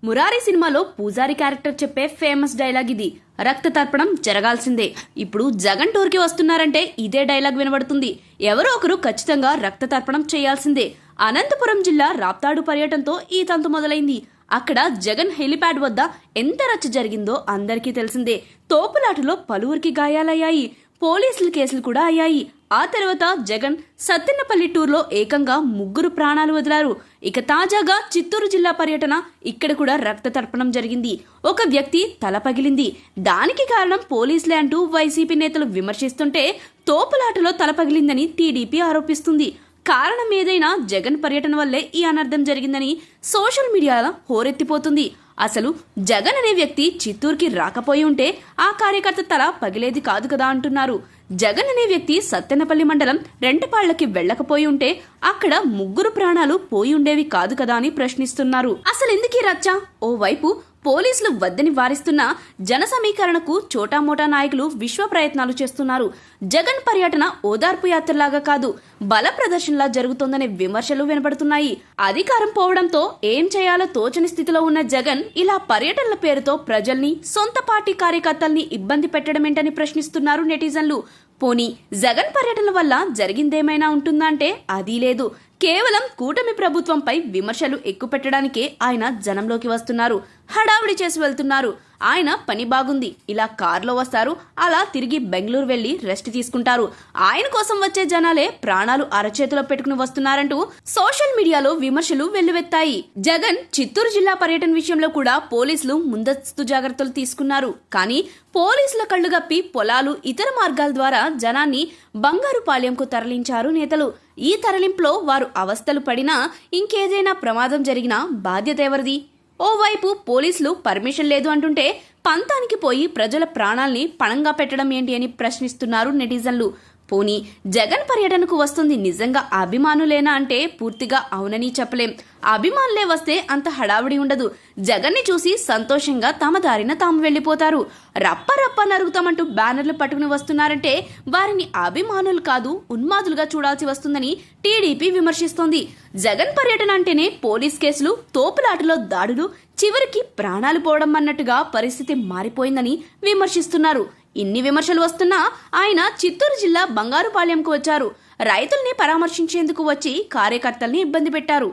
మురారి సినిమాలో పూజారి క్యారెక్టర్ చెప్పే ఫేమస్ డైలాగ్ ఇది. రక్త తర్పణం జరగాల్సిందే. ఇప్పుడు జగన్ టూర్కి వస్తున్నారంటే ఇదే డైలాగ్ వినబడుతుంది. ఎవరో ఒకరు ఖచ్చితంగా రక్త తర్పణం చేయాల్సిందే. అనంతపురం జిల్లా రాప్తాడు పర్యటనతో ఈ తంతు మొదలైంది. అక్కడ జగన్ హెలిప్యాడ్ వద్ద ఎంత రచ్చ జరిగిందో అందరికీ తెలిసిందే. తోపులాటలో పలువురికి గాయాలయ్యాయి. పోలీసుల కేసులు కూడా అయ్యాయి. ఆ తర్వాత జగన్ సత్తెనపల్లి టూర్లో ఏకంగా 3 ప్రాణాలు వదిలారు. ఇక తాజాగా చిత్తూరు జిల్లా పర్యటన, ఇక్కడ కూడా రక్త తర్పణం జరిగింది. ఒక వ్యక్తి తల పగిలింది. దానికి కారణం పోలీసులే అంటూ వైసీపీ నేతలు విమర్శిస్తుంటే, తోపులాటలో తల పగిలిందని టీడీపీ ఆరోపిస్తుంది. కారణం ఏదైనా జగన్ పర్యటన వల్లే ఈ అనర్థం జరిగిందని సోషల్ మీడియాలో హోరెత్తిపోతుంది. అసలు జగన్ అనే వ్యక్తి చిత్తూరుకి రాకపోయి ఉంటే ఆ కార్యకర్త తల పగిలేది కాదు కదా అంటున్నారు. జగన్ అనే వ్యక్తి సత్తెనపల్లి మండలం రెంటపాళ్లకి వెళ్లకపోయి ఉంటే అక్కడ 3 ప్రాణాలు పోయి ఉండేవి కాదు కదా అని ప్రశ్నిస్తున్నారు. అసలు ఎందుకీ రచ్చ? ఓవైపు పోలీసులు వద్దని వారిస్తున్న జన సమీకరణకు చోటామోటా నాయకులు విశ్వ ప్రయత్నాలు చేస్తున్నారు. జగన్ పర్యటన ఓదార్పు యాత్రలాగా కాదు, బల ప్రదర్శనలా జరుగుతోందనే విమర్శలు వినపడుతున్నాయి. అధికారం పోవడంతో ఏం చేయాలో తోచని స్థితిలో ఉన్న జగన్ ఇలా పర్యటనల పేరుతో ప్రజల్ని, సొంత పార్టీ కార్యకర్తల్ని ఇబ్బంది పెట్టడమేంటని ప్రశ్నిస్తున్నారు నెటిజన్లు. పోనీ జగన్ పర్యటన వల్ల జరిగిందేమైనా ఉంటుందా అంటే అదీ లేదు. కేవలం కూటమి ప్రభుత్వంపై విమర్శలు ఎక్కుపెట్టడానికే ఆయన జనంలోకి వస్తున్నారు. హడావిడి చేసి వెళ్తున్నారు. ఆయన పని బాగుంది. ఇలా కారులో వస్తారు, అలా తిరిగి బెంగళూరు వెళ్లి రెస్ట్ తీసుకుంటారు. ఆయన కోసం వచ్చే జనాలే ప్రాణాలు అరచేతిలో పెట్టుకుని వస్తున్నారంటూ సోషల్ మీడియాలో విమర్శలు వెల్లువెత్తాయి. జగన్ చిత్తూరు జిల్లా పర్యటన విషయంలో కూడా పోలీసులు ముందస్తు జాగ్రత్తలు తీసుకున్నారు. కానీ పోలీసుల కళ్లు గప్పి పొలాలు, ఇతర మార్గాల ద్వారా జనాన్ని బంగారుపాళ్యంకు తరలించారు నేతలు. ఈ తరలింపులో వారు అవస్థలు పడినా, ఇంకేదైనా ప్రమాదం జరిగినా బాధ్యత ఎవరిది? ఓవైపు పోలీసులు పర్మిషన్ లేదు అంటుంటే పంతానికి పోయి ప్రజల ప్రాణాల్ని పణంగా పెట్టడం ఏంటి అని ప్రశ్నిస్తున్నారు నెటిజన్లు. పోనీ జగన్ పర్యటనకు వస్తుంది నిజంగా అభిమానులేనా అంటే పూర్తిగా అవునని చెప్పలేం. అభిమానులే వస్తే అంత హడావిడి ఉండదు. జగన్ని చూసి సంతోషంగా తమ దారిన తాము వెళ్లిపోతారు. రప్ప రప్ప నరుగుతామంటూ బ్యానర్లు పట్టుకుని వస్తున్నారంటే వారిని అభిమానులు కాదు, ఉన్మాదులుగా చూడాల్సి వస్తుందని టీడీపీ విమర్శిస్తోంది. జగన్ పర్యటన అంటేనే పోలీస్ కేసులు, తోపులాటలో దాడులు, చివరికి ప్రాణాలు పోవడం అన్నట్టుగా పరిస్థితి మారిపోయిందని విమర్శిస్తున్నారు. ఇన్ని విమర్శలు వస్తున్నా ఆయన చిత్తూరు జిల్లా బంగారుపాళ్యంకు వచ్చారు. రైతుల్ని పరామర్శించేందుకు వచ్చి కార్యకర్తల్ని ఇబ్బంది పెట్టారు.